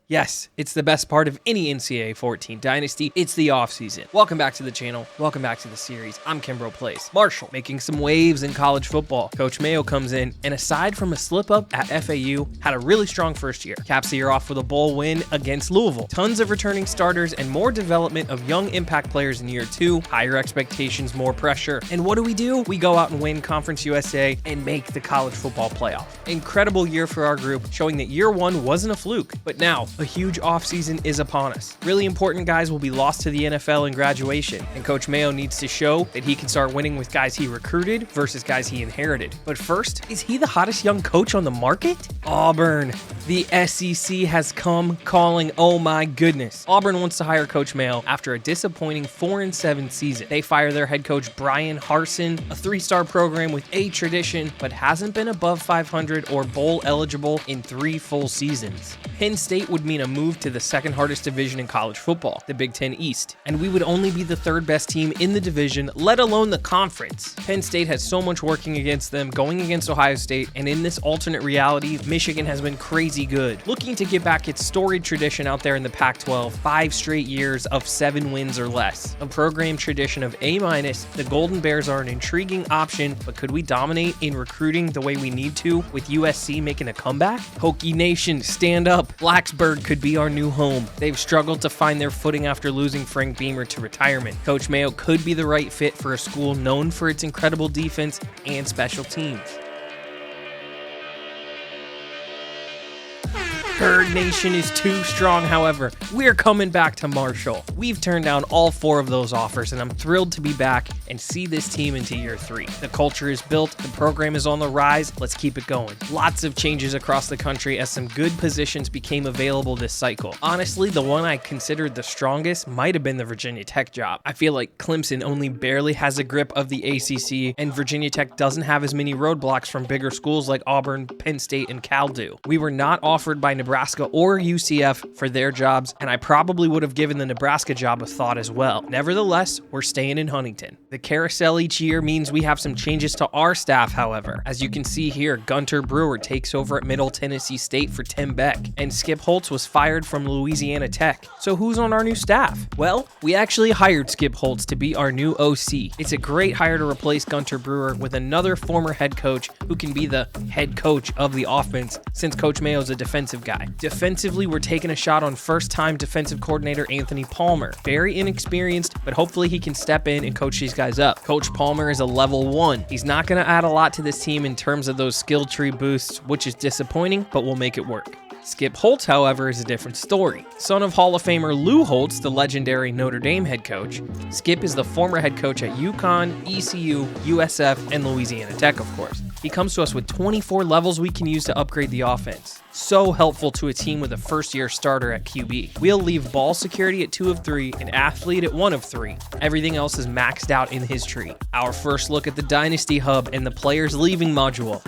Yes, it's the best part of any NCAA14 Dynasty. It's the offseason. Welcome back to the channel. Welcome back to the series. I'm Kimbroplays. Marshall making some waves in college football. Coach Mayo comes in, and aside from a slip-up at FAU, had a really strong first year. Caps the year off with a bowl win against Louisville. Tons of returning starters and more development of young impact players in year two. Higher expectations, more pressure. And what do? We go out and win Conference USA and make the college football playoff. Incredible year for our group, showing that year one wasn't a fluke. But now, a huge offseason is upon us. Really important guys will be lost to the NFL in graduation, and Coach Mayo needs to show that he can start winning with guys he recruited versus guys he inherited. But first, is he the hottest young coach on the market? Auburn. The SEC has come calling. Oh my goodness. Auburn wants to hire Coach Mayo after a disappointing 4-7 season. They fire their head coach Brian Harsin, a 3-star program with a tradition, but hasn't been above 500 or bowl eligible in 3 full seasons. Penn State would mean a move to the second hardest division in college football, the Big Ten East, and we would only be the 3rd best team in the division, let alone the conference. Penn State has so much working against them, going against Ohio State, and in this alternate reality, Michigan has been crazy good. Looking to get back its storied tradition out there in the Pac-12, 5 straight years of 7 wins or less. A program tradition of A-, the Golden Bears are an intriguing option, but could we dominate in recruiting the way we need to with USC making a comeback? Hokie Nation, stand up. Blacksburg could be our new home. They've struggled to find their footing after losing Frank Beamer to retirement. Coach Mayo could be the right fit for a school known for its incredible defense and special teams. Herd Nation is too strong, however. We're coming back to Marshall. We've turned down all 4 of those offers, and I'm thrilled to be back and see this team into year 3. The culture is built, the program is on the rise, let's keep it going. Lots of changes across the country as some good positions became available this cycle. Honestly, the one I considered the strongest might have been the Virginia Tech job. I feel like Clemson only barely has a grip of the ACC, and Virginia Tech doesn't have as many roadblocks from bigger schools like Auburn, Penn State, and Cal do. We were not offered by Nebraska or UCF for their jobs, and I probably would have given the Nebraska job a thought as well. Nevertheless, we're staying in Huntington. The carousel each year means we have some changes to our staff, however. As you can see here, Gunter Brewer takes over at Middle Tennessee State for Tim Beck, and Skip Holtz was fired from Louisiana Tech. So who's on our new staff? Well, we actually hired Skip Holtz to be our new OC. It's a great hire to replace Gunter Brewer with another former head coach who can be the head coach of the offense, since Coach Mayo's a defensive guy. Defensively, we're taking a shot on first-time defensive coordinator Anthony Palmer. Very inexperienced, but hopefully he can step in and coach these guys up. Coach Palmer is a level 1. He's not going to add a lot to this team in terms of those skill tree boosts, which is disappointing, but we'll make it work. Skip Holtz, however, is a different story. Son of Hall of Famer Lou Holtz, the legendary Notre Dame head coach, Skip is the former head coach at UConn, ECU, USF, and Louisiana Tech, of course. He comes to us with 24 levels we can use to upgrade the offense. So helpful to a team with a first-year starter at QB. We'll leave ball security at 2 of 3 and athlete at 1 of 3. Everything else is maxed out in his tree. Our first look at the Dynasty Hub and the players leaving module.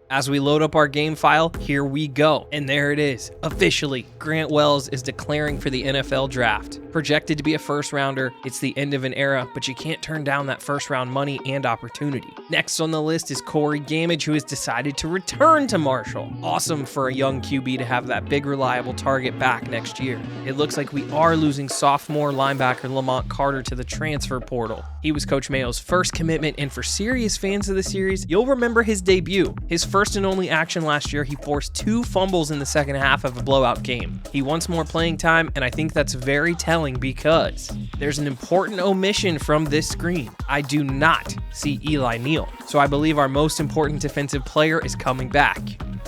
As we load up our game file, here we go. And there it is. Officially, Grant Wells is declaring for the NFL draft. Projected to be a first-rounder, it's the end of an era, but you can't turn down that first-round money and opportunity. Next on the list is Corey Gamage, who has decided to return to Marshall. Awesome for a young QB to have that big, reliable target back next year. It looks like we are losing sophomore linebacker Lamont Carter to the transfer portal. He was Coach Mayo's first commitment, and for serious fans of the series, you'll remember his debut. His first and only action last year, he forced 2 fumbles in the second half of a blowout game. He wants more playing time, and I think that's very telling because there's an important omission from this screen. I do not see Eli Neal, so I believe our most important defensive player is coming back.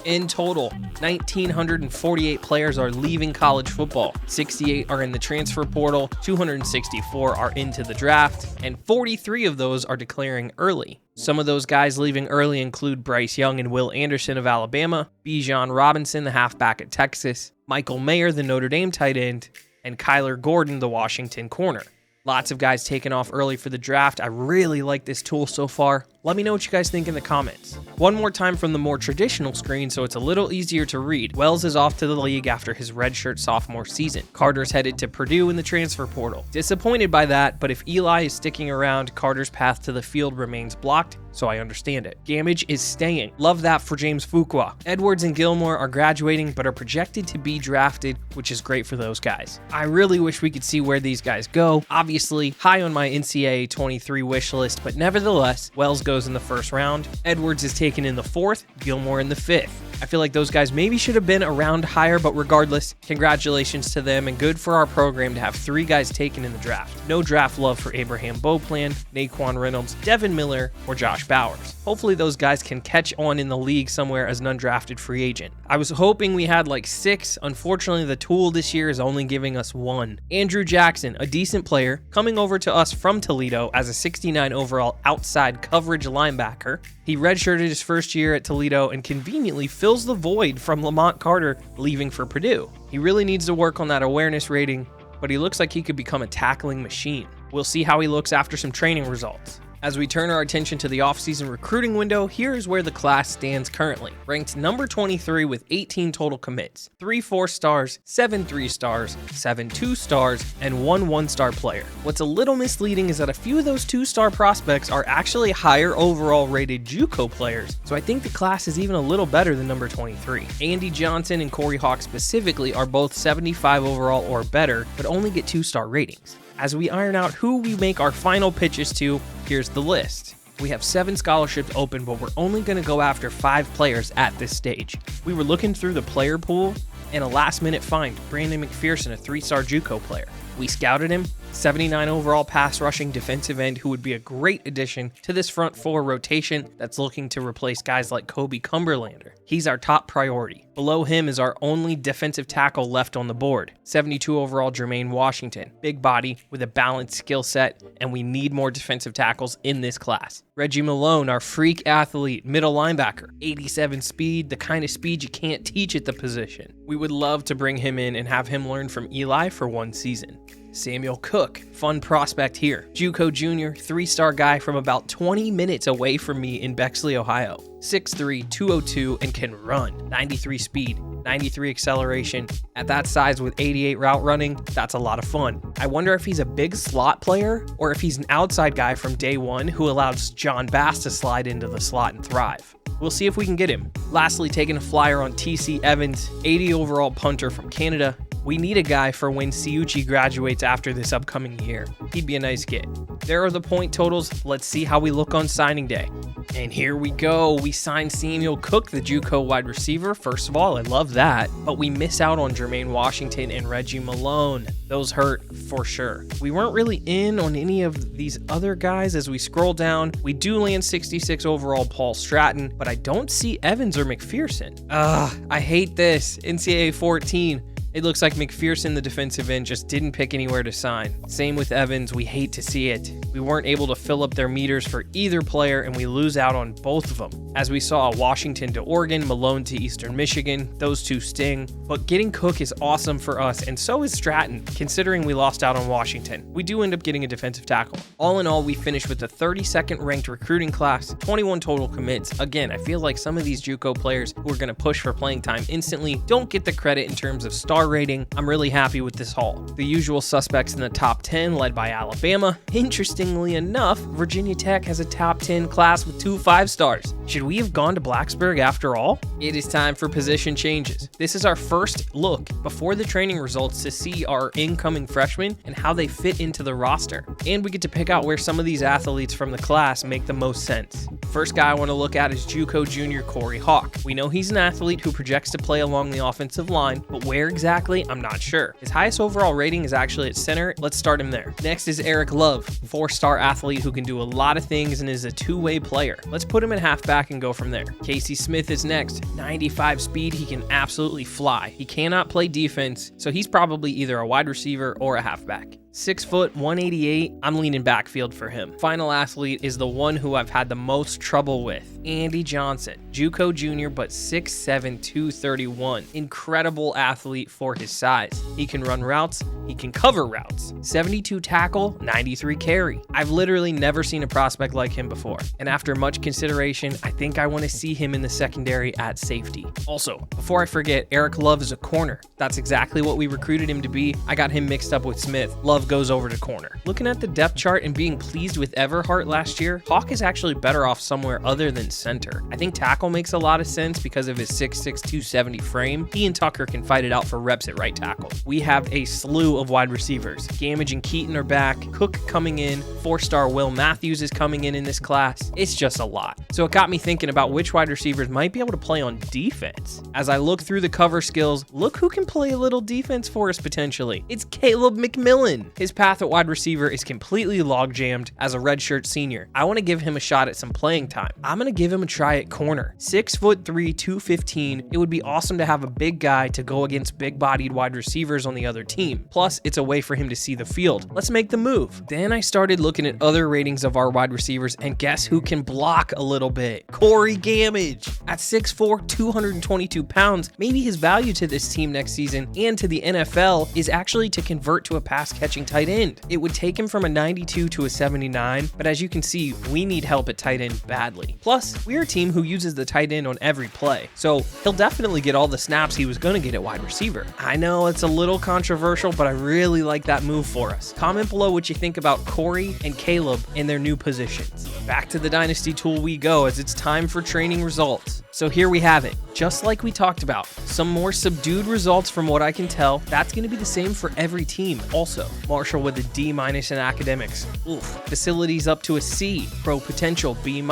In total, 1,948 players are leaving college football. 68 are in the transfer portal, 264 are into the draft, and 43 of those are declaring early. Some of those guys leaving early include Bryce Young and Will Anderson of Alabama, Bijan Robinson, the halfback at Texas, Michael Mayer, the Notre Dame tight end, and Kyler Gordon, the Washington corner. Lots of guys taking off early for the draft. I really like this tool so far. Let me know what you guys think in the comments. One more time from the more traditional screen so it's a little easier to read. Wells is off to the league after his redshirt sophomore season. Carter's headed to Purdue in the transfer portal. Disappointed by that, but if Eli is sticking around, Carter's path to the field remains blocked, so I understand it. Gamage is staying. Love that for James Fuqua. Edwards and Gilmore are graduating, but are projected to be drafted, which is great for those guys. I really wish we could see where these guys go. Obviously, high on my NCAA wish list, but nevertheless, Wells goes in the first round. Edwards is taken in the 4th, Gilmore in the 5th. I feel like those guys maybe should have been a round higher, but regardless, congratulations to them and good for our program to have 3 guys taken in the draft. No draft love for Abraham Beauplan, Naquan Reynolds, Devin Miller, or Josh Bowers. Hopefully those guys can catch on in the league somewhere as an undrafted free agent. I was hoping we had like 6. Unfortunately, the tool this year is only giving us 1. Andrew Jackson, a decent player, coming over to us from Toledo as a 69 overall outside coverage linebacker. He redshirted his first year at Toledo and conveniently fills the void from Lamont Carter leaving for Purdue. He really needs to work on that awareness rating, but he looks like he could become a tackling machine. We'll see how he looks after some training results. As we turn our attention to the offseason recruiting window, here is where the class stands currently. Ranked number 23 with 18 total commits, 3 4-stars, 7 3-stars, 7 2-stars, and 1 1-star player. What's a little misleading is that a few of those 2-star prospects are actually higher overall rated JUCO players, so I think the class is even a little better than number 23. Andy Johnson and Corey Hawk specifically are both 75 overall or better, but only get 2-star ratings. As we iron out who we make our final pitches to, here's the list. We have 7 scholarships open, but we're only going to go after 5 players at this stage. We were looking through the player pool, and a last-minute find, Brandon McPherson, a 3-star JUCO player. We scouted him, 79 overall pass rushing defensive end who would be a great addition to this front 4 rotation that's looking to replace guys like Kobe Cumberlander. He's our top priority. Below him is our only defensive tackle left on the board, 72 overall Jermaine Washington. Big body with a balanced skill set, and we need more defensive tackles in this class. Reggie Malone, our freak athlete, middle linebacker, 87 speed, the kind of speed you can't teach at the position. We would love to bring him in and have him learn from Eli for 1 season. Samuel Cook, fun prospect here. JUCO junior, 3-star guy from about 20 minutes away from me in Bexley, Ohio. 6'3", 202, and can run. 93 speed, 93 acceleration. At that size with 88 route running, that's a lot of fun. I wonder if he's a big slot player or if he's an outside guy from day one who allows John Bass to slide into the slot and thrive. We'll see if we can get him. Lastly, taking a flyer on TC Evans, 80 overall punter from Canada. We need a guy for when Ciucci graduates after this upcoming year. He'd be a nice get. There are the point totals. Let's see how we look on signing day. And here we go. We signed Samuel Cook, the JUCO wide receiver. First of all, I love that. But we miss out on Jermaine Washington and Reggie Malone. Those hurt for sure. We weren't really in on any of these other guys. As we scroll down, we do land 66 overall Paul Stratton, but I don't see Evans or McPherson. I hate this. NCAA14. It looks like McPherson, the defensive end, just didn't pick anywhere to sign. Same with Evans, we hate to see it. We weren't able to fill up their meters for either player, and we lose out on both of them. As we saw, Washington to Oregon, Malone to Eastern Michigan, those two sting. But getting Cook is awesome for us, and so is Stratton, considering we lost out on Washington. We do end up getting a defensive tackle. All in all, we finished with the 32nd ranked recruiting class, 21 total commits. Again, I feel like some of these JUCO players who are going to push for playing time instantly don't get the credit in terms of star rating. I'm really happy with this haul. The usual suspects in the top 10 led by Alabama. Interestingly enough, Virginia Tech has a top 10 class with 2 5-stars. Should we have gone to Blacksburg after all? It is time for position changes. This is our first look before the training results to see our incoming freshmen and how they fit into the roster. And we get to pick out where some of these athletes from the class make the most sense. First guy I want to look at is JUCO junior Corey Hawk. We know he's an athlete who projects to play along the offensive line, but where exactly, I'm not sure. His highest overall rating is actually at center. Let's start him there. Next is Eric Love, 4-star athlete who can do a lot of things and is a two-way player. Let's put him at halfback and go from there. Casey Smith is next. 95 speed, he can absolutely fly. He cannot play defense, so he's probably either a wide receiver or a halfback. 6 foot, 188. I'm leaning backfield for him. Final athlete is the one who I've had the most trouble with, Andy Johnson. JUCO junior, but 6'7", 231. Incredible athlete for his size. He can run routes, he can cover routes. 72 tackle, 93 carry. I've literally never seen a prospect like him before. And after much consideration, I think I want to see him in the secondary at safety. Also, before I forget, Eric Love is a corner. That's exactly what we recruited him to be. I got him mixed up with Smith. Love goes over to corner. Looking at the depth chart and being pleased with Everhart last year, Hawk is actually better off somewhere other than center. I think tackle makes a lot of sense because of his 6'6", 270 frame. He and Tucker can fight it out for reps at right tackle. We have a slew of wide receivers. Gamage and Keaton are back. Cook coming in. 4-star Will Matthews is coming in this class. It's just a lot. So it got me thinking about which wide receivers might be able to play on defense. As I look through the cover skills, look who can play a little defense for us potentially. It's Caleb Mcmillan. His path at wide receiver is completely log-jammed as a redshirt senior. I want to give him a shot at some playing time. I'm going to give him a try at corner. 6'3", 215. It would be awesome to have a big guy to go against big-bodied wide receivers on the other team. Plus, it's a way for him to see the field. Let's make the move. Then I started looking at other ratings of our wide receivers, and guess who can block a little bit? Corey Gamage. At 6'4", 222 pounds, maybe his value to this team next season and to the NFL is actually to convert to a pass-catching tight end. It would take him from a 92 to a 79, but as you can see, we need help at tight end badly. Plus, we're a team who uses the tight end on every play, so he'll definitely get all the snaps he was going to get at wide receiver. I know it's a little controversial, but I really like that move for us. Comment below what you think about Corey and Caleb in their new positions. Back to the Dynasty tool we go, as it's time for training results. So here we have it. Just like we talked about, some more subdued results from what I can tell. That's going to be the same for every team. Also, Marshall with a D- in academics. Oof. Facilities up to a C. Pro potential B-.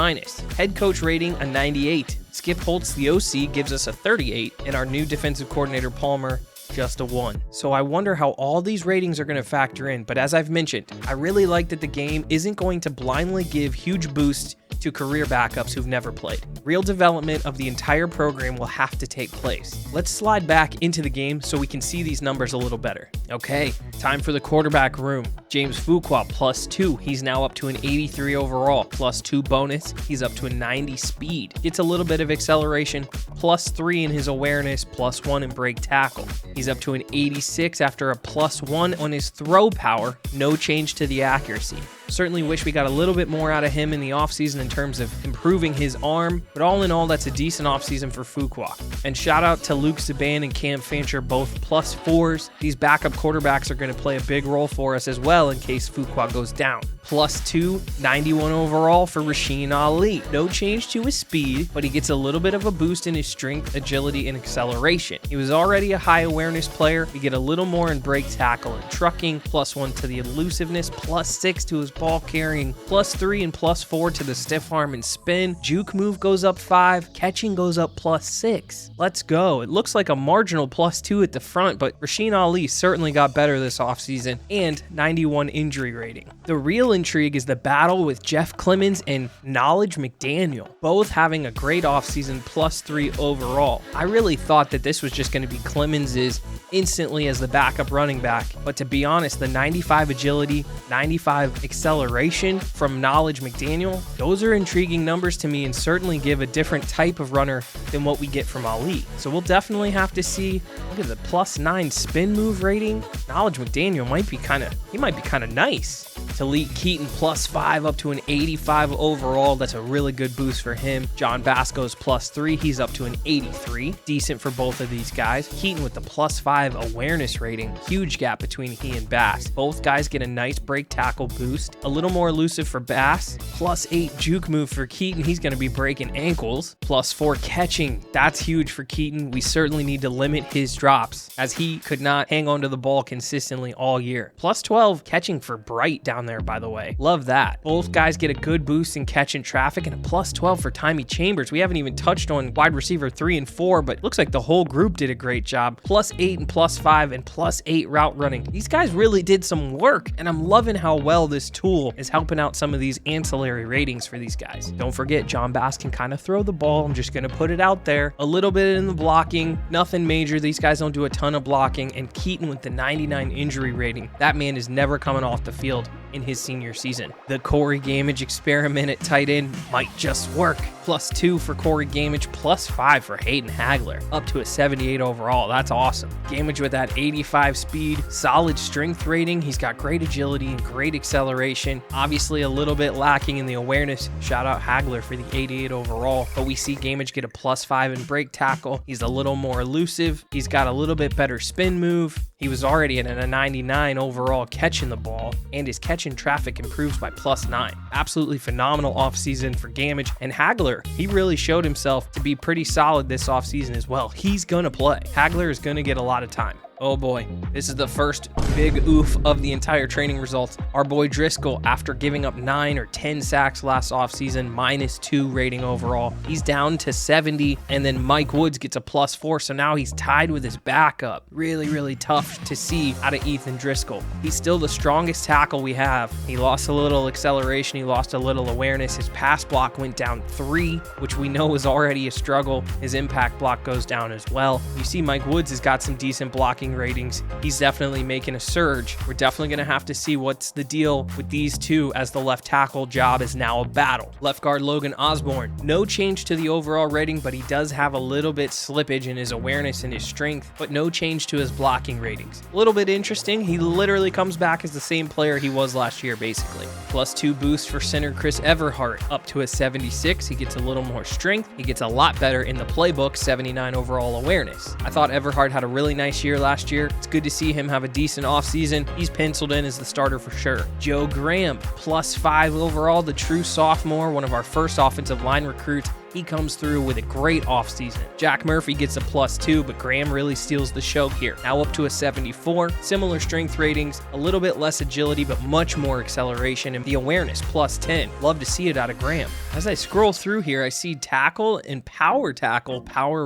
Head coach rating a 98. Skip Holtz, the OC, gives us a 38, and our new defensive coordinator Palmer just a 1. So I wonder how all these ratings are going to factor in, but as I've mentioned, I really like that the game isn't going to blindly give huge boosts to career backups who've never played. Real development of the entire program will have to take place. Let's slide back into the game so we can see these numbers a little better. Okay, time for the quarterback room. James Fuqua +2. He's now up to an 83 overall. +2 bonus. He's up to a 90 speed. Gets a little bit of acceleration. +3 in his awareness. +1 in break tackle. He's up to an 86 after a +1 on his throw power. No change to the accuracy. Certainly wish we got a little bit more out of him in the offseason in terms of improving his arm, but all in all, that's a decent offseason for Fuqua. And shout out to Luke Saban and Cam Fancher, both +4s. These backup quarterbacks are going to play a big role for us as well in case Fuqua goes down. +2, 91 overall for Rasheen Ali. No change to his speed, but he gets a little bit of a boost in his strength, agility, and acceleration. He was already a high awareness player. We get a little more in break tackle and trucking, +1 to the elusiveness, +6 to his ball carrying, +3 and +4 to the stiff arm and spin. Juke move goes up 5, catching goes up +6. Let's go. It looks like a marginal +2 at the front, but Rasheen Ali certainly got better this offseason, and 91 injury rating. The real intrigue is the battle with Jeff Clemens and Knowledge McDaniel, both having a great offseason, +3 overall. I really thought that this was just going to be Clemens's instantly as the backup running back, but to be honest, the 95 agility, 95 acceleration from Knowledge McDaniel, those are intriguing numbers to me and certainly give a different type of runner than what we get from Ali. So we'll definitely have to see. Look at the +9 spin move rating. Knowledge McDaniel might be kind of nice. Talik Keaton +5 up to an 85 overall. That's a really good boost for him. John Basco's +3. He's up to an 83. Decent for both of these guys. Keaton with the +5 awareness rating. Huge gap between he and Bass. Both guys get a nice break tackle boost. A little more elusive for Bass. +8 juke move for Keaton. He's going to be breaking ankles. +4 catching. That's huge for Keaton. We certainly need to limit his drops as he could not hang onto the ball consistently all year. +12 catching for Bright down down there, by the way. Love that. Both guys get a good boost in catching traffic and a plus 12 for Timmy Chambers. We haven't even touched on wide receiver 3 and 4, but looks like the whole group did a great job. Plus 8 and plus 5 and plus 8 route running. These guys really did some work, and I'm loving how well this tool is helping out some of these ancillary ratings for these guys. Don't forget, John Bass can kind of throw the ball. I'm just going to put it out there. A little bit in the blocking, nothing major. These guys don't do a ton of blocking, and Keaton with the 99 injury rating. That man is never coming off the field in his senior season. The Corey Gamage experiment at tight end might just work. Plus 2 for Corey Gamage, plus 5 for Hayden Hagler, up to a 78 overall. That's awesome. Gamage with that 85 speed, solid strength rating. He's got great agility and great acceleration. Obviously a little bit lacking in the awareness. Shout out Hagler for the 88 overall, but we see Gamage get a plus 5 in break tackle. He's a little more elusive. He's got a little bit better spin move. He was already at a 99 overall catching the ball, and his catching traffic improves by plus 9. Absolutely phenomenal offseason for Gamage. And Hagler, he really showed himself to be pretty solid this offseason as well. He's gonna play. Hagler is gonna get a lot of time. Oh boy, this is the first big oof of the entire training results. Our boy Driscoll, after giving up 9 or 10 sacks last offseason, minus 2 rating overall. He's down to 70, and then Mike Woods gets a plus 4, so now he's tied with his backup. Really, really tough to see out of Ethan Driscoll. He's still the strongest tackle we have. He lost a little acceleration, he lost a little awareness. His pass block went down 3, which we know is already a struggle. His impact block goes down as well. You see Mike Woods has got some decent blocking ratings. He's definitely making a surge. We're definitely going to have to see what's the deal with these two, as the left tackle job is now a battle. Left guard Logan Osborne, no change to the overall rating, but he does have a little bit slippage in his awareness and his strength, but no change to his blocking ratings. A little bit interesting. He literally comes back as the same player he was last year, basically. Plus 2 boost for center Chris Everhart, up to a 76. He gets a little more strength. He gets a lot better in the playbook, 79 overall awareness. I thought Everhart had a really nice year last year. It's good to see him have a decent offseason. He's penciled in as the starter for sure. Joe Graham, plus 5 overall, the true sophomore, one of our first offensive line recruits. He comes through with a great offseason. Jack Murphy gets a plus 2, but Graham really steals the show here. Now up to a 74. Similar strength ratings, a little bit less agility, but much more acceleration, and the awareness plus 10. Love to see it out of Graham. As I scroll through here, I see tackle and power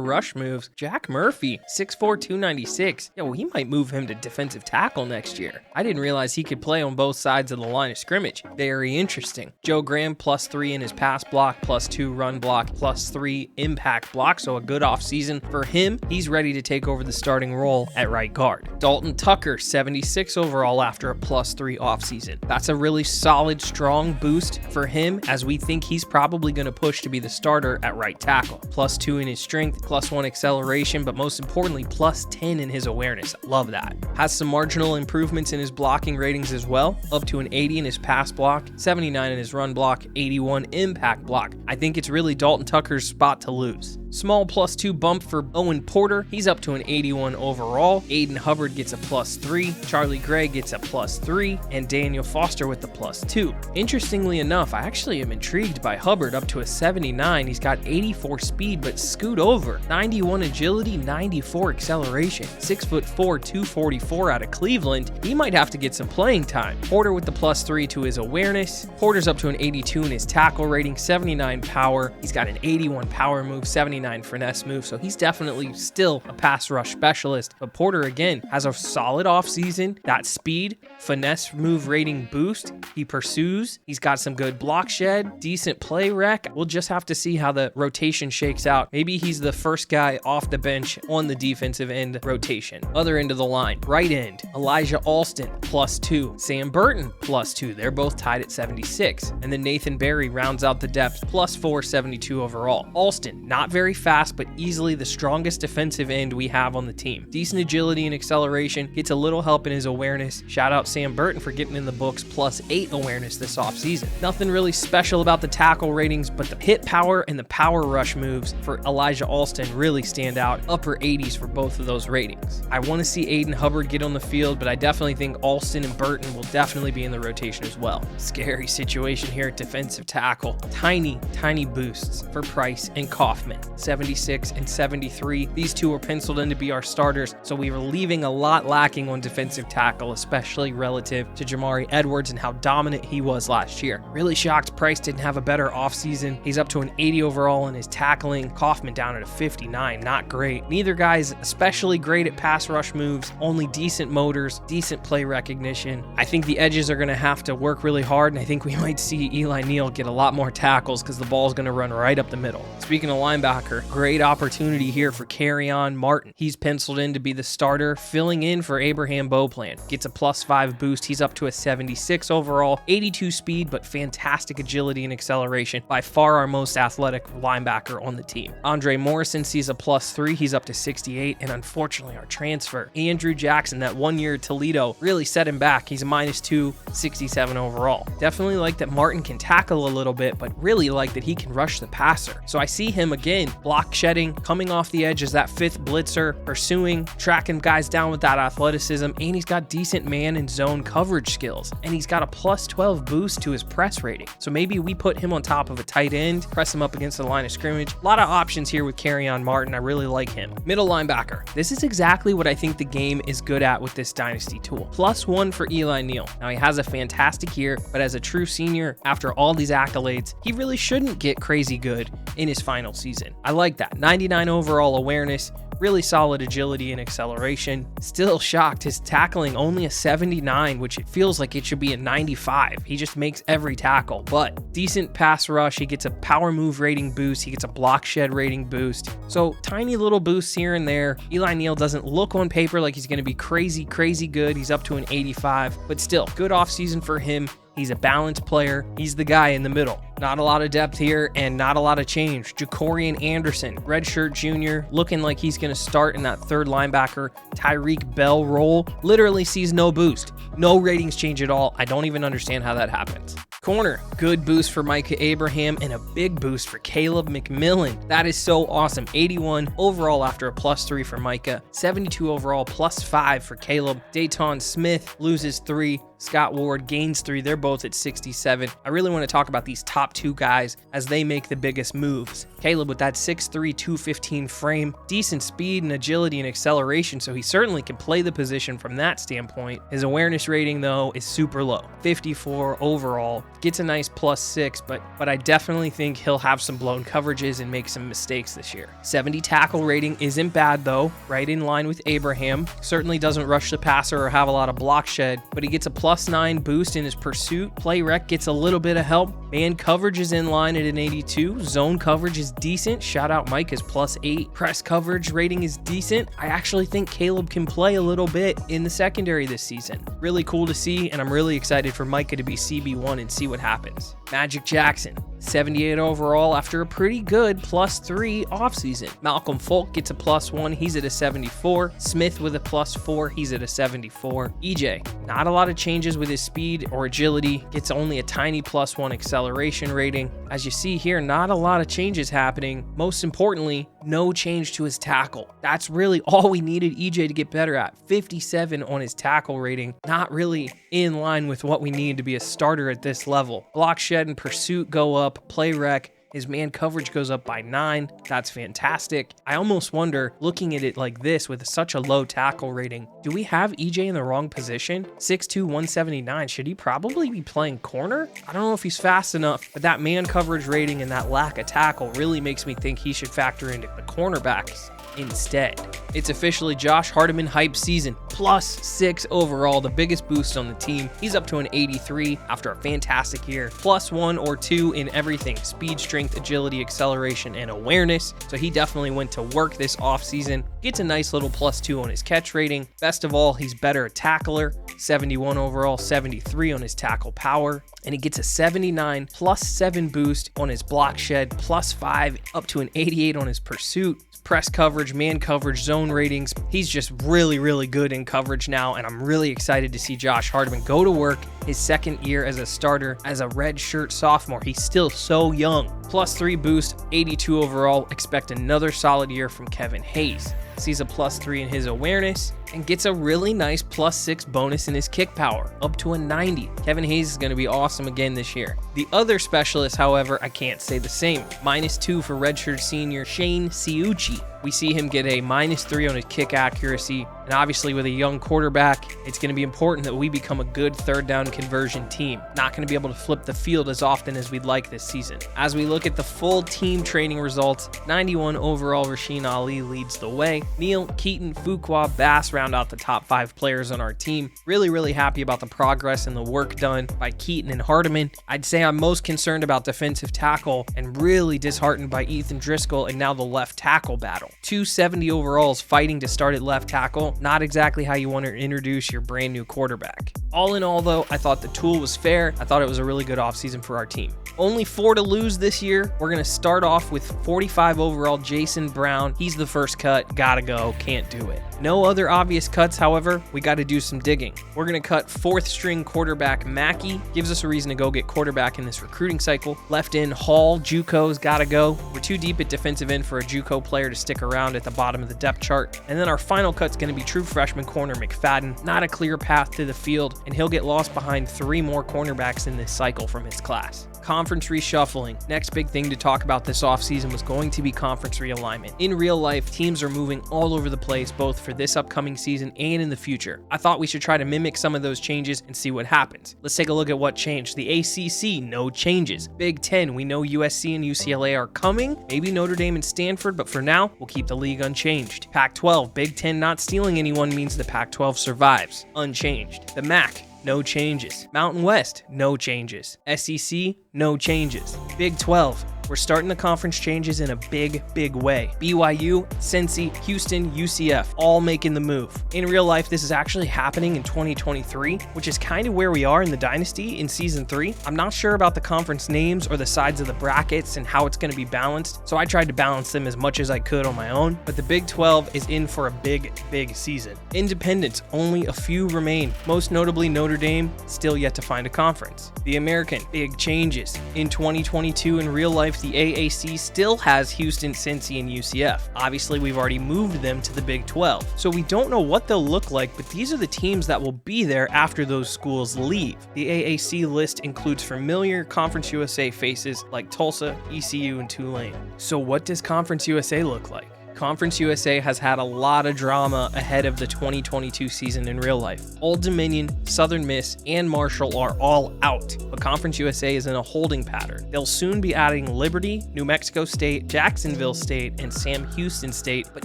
rush moves. Jack Murphy, 6'4", 296. Yeah, well, he might move him to defensive tackle next year. I didn't realize he could play on both sides of the line of scrimmage. Very interesting. Joe Graham, plus 3 in his pass block, plus 2 run block, plus 3 impact block, so a good offseason for him. He's ready to take over the starting role at right guard. Dalton Tucker, 76 overall after a plus 3 offseason. That's a really solid, strong boost for him, as we think he's probably going to push to be the starter at right tackle. Plus 2 in his strength, plus 1 acceleration, but most importantly, plus 10 in his awareness. Love that. Has some marginal improvements in his blocking ratings as well, up to an 80 in his pass block, 79 in his run block, 81 impact block. I think it's really Dalton Tucker's spot to lose. Small plus 2 bump for Owen Porter. He's up to an 81 overall. Aiden Hubbard gets a plus 3. Charlie Gray gets a plus 3. And Daniel Foster with the plus 2. Interestingly enough, I actually am intrigued by Hubbard, up to a 79. He's got 84 speed, but scoot over. 91 agility, 94 acceleration. 6'4", 244 out of Cleveland. He might have to get some playing time. Porter with the plus 3 to his awareness. Porter's up to an 82 in his tackle rating, 79 power. He's got an 81 power move, 79 finesse move, so he's definitely still a pass rush specialist. But Porter, again, has a solid offseason. That speed, finesse move rating boost. He pursues. He's got some good block shed, decent play rec. We'll just have to see how the rotation shakes out. Maybe he's the first guy off the bench on the defensive end rotation. Other end of the line, right end, Elijah Alston, plus 2. Sam Burton, plus 2. They're both tied at 76. And then Nathan Berry rounds out the depth, plus 4, 72 overall. Alston, not very fast, but easily the strongest defensive end we have on the team. Decent agility and acceleration, gets a little help in his awareness. Shout out Sam Burton for getting in the books, plus 8 awareness this offseason. Nothing really special about the tackle ratings, but the hit power and the power rush moves for Elijah Alston really stand out. Upper 80s for both of those ratings. I want to see Aiden Hubbard get on the field, but I definitely think Alston and Burton will definitely be in the rotation as well. Scary situation here at defensive tackle. Tiny boosts for Price and Kaufman. 76 and 73. These two were penciled in to be our starters, so we were leaving a lot lacking on defensive tackle, especially relative to Jamari Edwards and how dominant he was last year. Really shocked Price didn't have a better offseason. He's up to an 80 overall in his tackling. Kaufman down at a 59, not great. Neither guy's especially great at pass rush moves, only decent motors, decent play recognition. I think the edges are going to have to work really hard, and I think we might see Eli Neal get a lot more tackles because the ball's going to run right up the middle. Speaking of linebacker, great opportunity here for Kerryon Martin. He's penciled in to be the starter, filling in for Abraham Beauplan. Gets a +5 boost. He's up to a 76 overall, 82 speed, but fantastic agility and acceleration. By far our most athletic linebacker on the team. Andre Morrison sees a +3. He's up to 68, and unfortunately our transfer, Andrew Jackson, that 1 year at Toledo, really set him back. He's a -2, 67 overall. Definitely like that Martin can tackle a little bit, but really like that he can rush the passer. So I see him again, block shedding, coming off the edge as that 5th blitzer, pursuing, tracking guys down with that athleticism, and he's got decent man and zone coverage skills, and he's got a +12 boost to his press rating. So maybe we put him on top of a tight end, press him up against the line of scrimmage. A lot of options here with Kerryon Martin. I really like him. Middle linebacker. This is exactly what I think the game is good at with this Dynasty tool. +1 for Eli Neal. Now he has a fantastic year, but as a true senior, after all these accolades, he really shouldn't get crazy good in his final season. I like that. 99 overall awareness, really solid agility and acceleration. Still shocked, his tackling only a 79, which it feels like it should be a 95. He just makes every tackle, but decent pass rush. He gets a power move rating boost. He gets a block shed rating boost. So tiny little boosts here and there. Eli Neal doesn't look on paper like he's going to be crazy good. He's up to an 85, but still good offseason for him. He's a balanced player. He's the guy in the middle. Not a lot of depth here and not a lot of change. Jacorian Anderson, redshirt junior, looking like he's going to start in that 3rd linebacker Tyreek Bell role. Literally sees no boost. No ratings change at all. I don't even understand how that happens. Corner, good boost for Micah Abraham and a big boost for Caleb McMillan. That is so awesome. 81 overall after a +3 for Micah, 72 overall, +5 for Caleb. Dayton Smith loses 3. Scott Ward gains 3. They're both at 67. I really want to talk about these top 2 guys as they make the biggest moves. Caleb with that 6'3", 215 frame, decent speed and agility and acceleration, so he certainly can play the position from that standpoint. His awareness rating, though, is super low. 54 overall. Gets a nice +6, but I definitely think he'll have some blown coverages and make some mistakes this year. 70 tackle rating isn't bad, though. Right in line with Abraham. Certainly doesn't rush the passer or have a lot of block shed, but he gets a +9 boost in his pursuit. Play rec gets a little bit of help. Man coverage is in line at an 82. Zone coverage is decent. Shout out Mike is +8. Press coverage rating is decent. I actually think Caleb can play a little bit in the secondary this season. Really cool to see, and I'm really excited for Micah to be CB1 and see what happens. Magic Jackson, 78 overall after a pretty good +3 offseason. Malcolm Folk gets a +1. He's at a 74. Smith with a +4. He's at a 74. EJ, not a lot of changes with his speed or agility. Gets only a tiny +1 acceleration rating. As you see here, not a lot of changes happening. Most importantly, no change to his tackle. That's really all we needed EJ to get better at. 57 on his tackle rating. Not really in line with what we need to be a starter at this level. Block shed and pursuit go up. Play rec. His man coverage goes up by 9. That's fantastic. I almost wonder, looking at it like this with such a low tackle rating, do we have EJ in the wrong position? 6'2", 179. Should he probably be playing corner? I don't know if he's fast enough, but that man coverage rating and that lack of tackle really makes me think he should factor into the cornerbacks instead. It's officially Josh Hardiman hype season. +6 overall, the biggest boost on the team. He's up to an 83 after a fantastic year. +1 or 2 in everything: speed, strength, agility, acceleration, and awareness. So he definitely went to work this offseason. Gets a nice little +2 on his catch rating. Best of all, he's better a tackler. 71 overall, 73 on his tackle power. And he gets a 79 +7 boost on his block shed, +5 up to an 88 on his pursuit. Press coverage, man coverage, zone ratings. He's just really good in coverage now, and I'm really excited to see Josh Hardiman go to work his second year as a starter as a redshirt sophomore. He's still so young. +3 boost, 82 overall. Expect another solid year from Kevin Hayes. Sees a +3 in his awareness and gets a really nice +6 bonus in his kick power, up to a 90. Kevin Hayes is going to be awesome again this year. The other specialist, however, I can't say the same. -2 for redshirt senior Shane Ciucci. We see him get a -3 on his kick accuracy, and obviously with a young quarterback, it's going to be important that we become a good third down conversion team. Not going to be able to flip the field as often as we'd like this season. As we look at the full team training results, 91 overall Rasheen Ali leads the way. Neal, Keaton, Fuqua, Bass round out the top 5 players on our team. Really happy about the progress and the work done by Keaton and Hardiman. I'd say I'm most concerned about defensive tackle and really disheartened by Ethan Driscoll and now the left tackle battle. 270 overalls fighting to start at left tackle, not exactly how you want to introduce your brand new quarterback. All in all though, I thought the tool was fair. I thought it was a really good offseason for our team. Only 4 to lose this year. We're going to start off with 45 overall Jason Brown. He's the first cut. Gotta go. Can't do it. No other obvious cuts, however. We got to do some digging. We're going to cut 4th string quarterback Mackey. Gives us a reason to go get quarterback in this recruiting cycle. Left end Hall. JUCO's gotta go. We're too deep at defensive end for a JUCO player to stick around at the bottom of the depth chart. And then our final cut's going to be true freshman corner McFadden. Not a clear path to the field, and he'll get lost behind 3 more cornerbacks in this cycle from his class. Conference reshuffling. Next big thing to talk about this offseason was going to be conference realignment. In real life, teams are moving all over the place, both for this upcoming season and in the future. I thought we should try to mimic some of those changes and see what happens. Let's take a look at what changed. The ACC, no changes. Big Ten, we know USC and UCLA are coming, maybe Notre Dame and Stanford, but for now, we'll keep the league unchanged. Pac-12, Big Ten not stealing anyone means the Pac-12 survives, unchanged. The MAC, no changes. Mountain West, no changes. SEC, no changes. Big 12, we're starting the conference changes in a big way. BYU, Cincy, Houston, UCF, all making the move. In real life, this is actually happening in 2023, which is kind of where we are in the Dynasty in Season 3. I'm not sure about the conference names or the sides of the brackets and how it's going to be balanced, so I tried to balance them as much as I could on my own, but the Big 12 is in for a big season. Independents, only a few remain, most notably Notre Dame, still yet to find a conference. The American, big changes. In 2022, in real life, the AAC still has Houston, Cincy, and UCF. Obviously, we've already moved them to the Big 12, so we don't know what they'll look like, but these are the teams that will be there after those schools leave. The AAC list includes familiar Conference USA faces like Tulsa, ECU, and Tulane. So what does Conference USA look like? Conference USA has had a lot of drama ahead of the 2022 season in real life. Old Dominion, Southern Miss, and Marshall are all out, but Conference USA is in a holding pattern. They'll soon be adding Liberty, New Mexico State, Jacksonville State, and Sam Houston State, but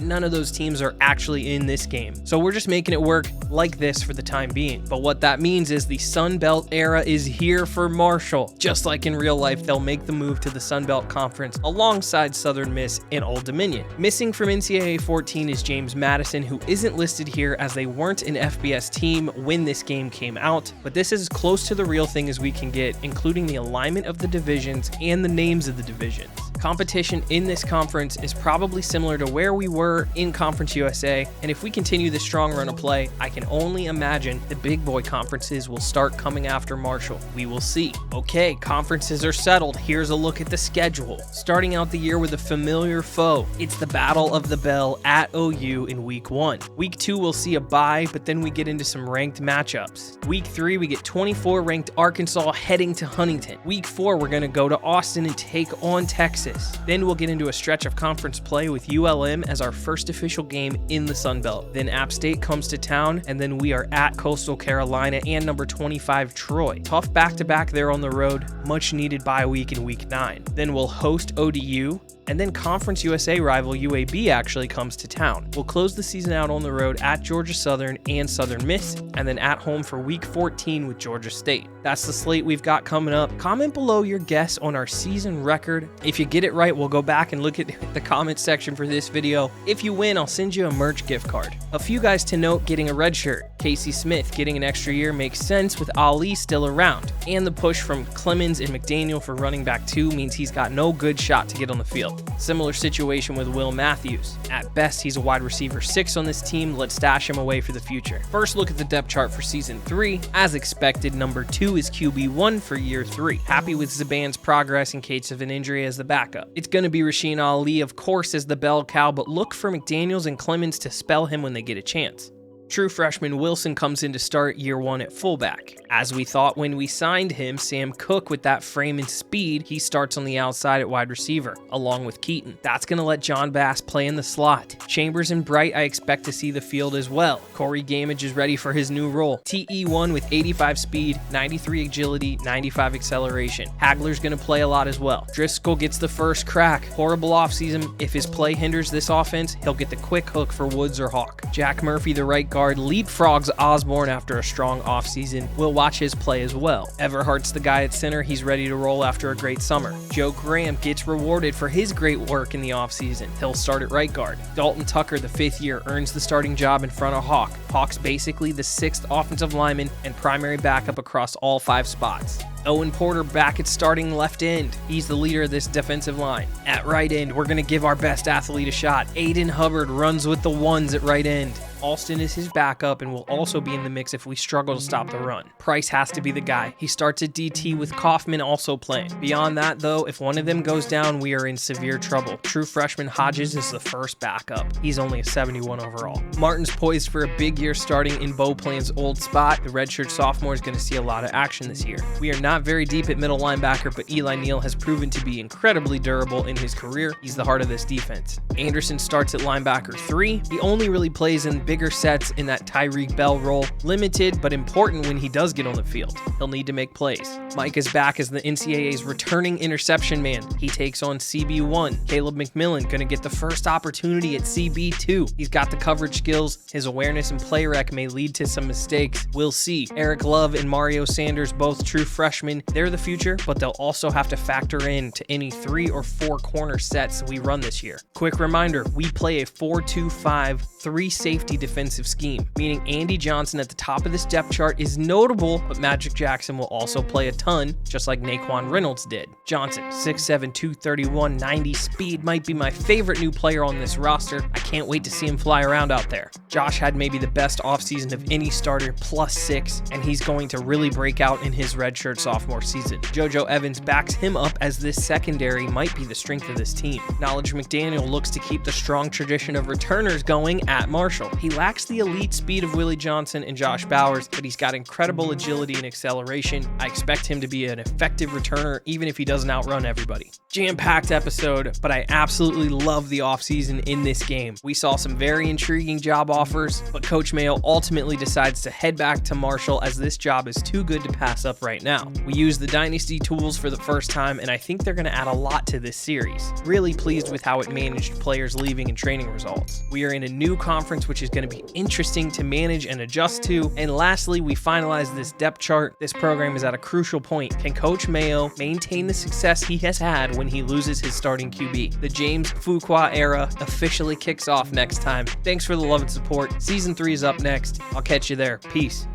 none of those teams are actually in this game. So we're just making it work like this for the time being. But what that means is the Sun Belt era is here for Marshall. Just like in real life, they'll make the move to the Sun Belt Conference alongside Southern Miss and Old Dominion. Missing from NCAA14 is James Madison, who isn't listed here as they weren't an FBS team when this game came out, but this is as close to the real thing as we can get, including the alignment of the divisions and the names of the divisions. Competition in this conference is probably similar to where we were in Conference USA, and if we continue this strong run of play, I can only imagine the big boy conferences will start coming after Marshall. We will see. Okay, conferences are settled. Here's a look at the schedule. Starting out the year with a familiar foe. It's the Battle of the Bell at OU in Week 1. Week 2 we'll see a bye, but then we get into some ranked matchups. Week 3 we get 24 ranked Arkansas heading to Huntington. Week 4 we're going to go to Austin and take on Texas. Then we'll get into a stretch of conference play with ULM as our first official game in the Sun Belt. Then App State comes to town, and then we are at Coastal Carolina and number 25 Troy. Tough back-to-back there on the road, much needed bye week in Week 9. Then we'll host ODU, and then Conference USA rival UAB actually comes to town. We'll close the season out on the road at Georgia Southern and Southern Miss, and then at home for Week 14 with Georgia State. That's the slate we've got coming up. Comment below your guess on our season record. If you get it right, we'll go back and look at the comment section for this video. If you win, I'll send you a merch gift card. A few guys to note getting a red shirt. Casey Smith getting an extra year makes sense with Ali still around, and the push from Clemens and McDaniel for running back 2 means he's got no good shot to get on the field. Similar situation with Will Matthews. At best, he's a wide receiver 6 on this team. Let's stash him away for the future. First look at the depth chart for season 3. As expected, number 2 is QB1 for year 3. Happy with Zaban's progress in case of an injury as the backup. It's going to be Rasheen Ali, of course, as the bell cow, but look for McDaniels and Clemens to spell him when they get a chance. True freshman Wilson comes in to start year 1 at fullback. As we thought when we signed him, Sam Cook, with that frame and speed, he starts on the outside at wide receiver, along with Keaton. That's going to let John Bass play in the slot. Chambers and Bright I expect to see the field as well. Corey Gamage is ready for his new role. TE1 with 85 speed, 93 agility, 95 acceleration. Hagler's going to play a lot as well. Driscoll gets the first crack. Horrible offseason. If his play hinders this offense, he'll get the quick hook for Woods or Hawk. Jack Murphy, the right guard, leapfrogs Osborne after a strong offseason. We'll watch his play as well. Everhart's the guy at center. He's ready to roll after a great summer. Joe Graham gets rewarded for his great work in the offseason. He'll start at right guard. Dalton Tucker, the 5th year, earns the starting job in front of Hawk. Hawk's basically the 6th offensive lineman and primary backup across all 5 spots. Owen Porter back at starting left end. He's the leader of this defensive line. At right end, we're going to give our best athlete a shot. Aiden Hubbard runs with the ones at right end. Alston is his backup and will also be in the mix if we struggle to stop the run. Price has to be the guy. He starts at DT with Kaufman also playing. Beyond that, though, if one of them goes down, we are in severe trouble. True freshman Hodges is the first backup. He's only a 71 overall. Martin's poised for a big year starting in Beauplain's old spot. The redshirt sophomore is going to see a lot of action this year. We are not very deep at middle linebacker, but Eli Neal has proven to be incredibly durable in his career. He's the heart of this defense. Anderson starts at linebacker 3. He only really plays in bigger sets in that Tyreek Bell role. Limited, but important when he does get on the field. He'll need to make plays. Mike is back as the NCAA's returning interception man. He takes on CB1. Caleb Mcmillan going to get the first opportunity at CB2. He's got the coverage skills. His awareness and play rec may lead to some mistakes. We'll see. Eric Love and Mario Sanders, both true freshmen. They're the future, but they'll also have to factor in to any 3 or 4 corner sets we run this year. Quick reminder, we play a 4-2-5, 3 safety defensive scheme, meaning Andy Johnson at the top of this depth chart is notable, but Magic Jackson will also play a ton, just like Naquan Reynolds did. Johnson, 6'7", 231, 90 speed, might be my favorite new player on this roster. I can't wait to see him fly around out there. Josh had maybe the best offseason of any starter, +6, and he's going to really break out in his redshirt sophomore season. JoJo Evans backs him up as this secondary might be the strength of this team. Knowledge McDaniel looks to keep the strong tradition of returners going at Marshall. He lacks the elite speed of Willie Johnson and Josh Bowers, but he's got incredible agility and acceleration. I expect him to be an effective returner even if he doesn't outrun everybody. Jam-packed episode, but I absolutely love the offseason in this game. We saw some very intriguing job offers, but Coach Mayo ultimately decides to head back to Marshall as this job is too good to pass up right now. We used the Dynasty tools for the first time, and I think they're going to add a lot to this series. Really pleased with how it managed players leaving and training results. We are in a new conference, which is going to be interesting to manage and adjust to. And lastly, we finalized this depth chart. This program is at a crucial point. Can Coach Mayo maintain the success he has had when he loses his starting QB? The James Fuqua era officially kicks off next time. Thanks for the love and support. Season 3 is up next. I'll catch you there. Peace.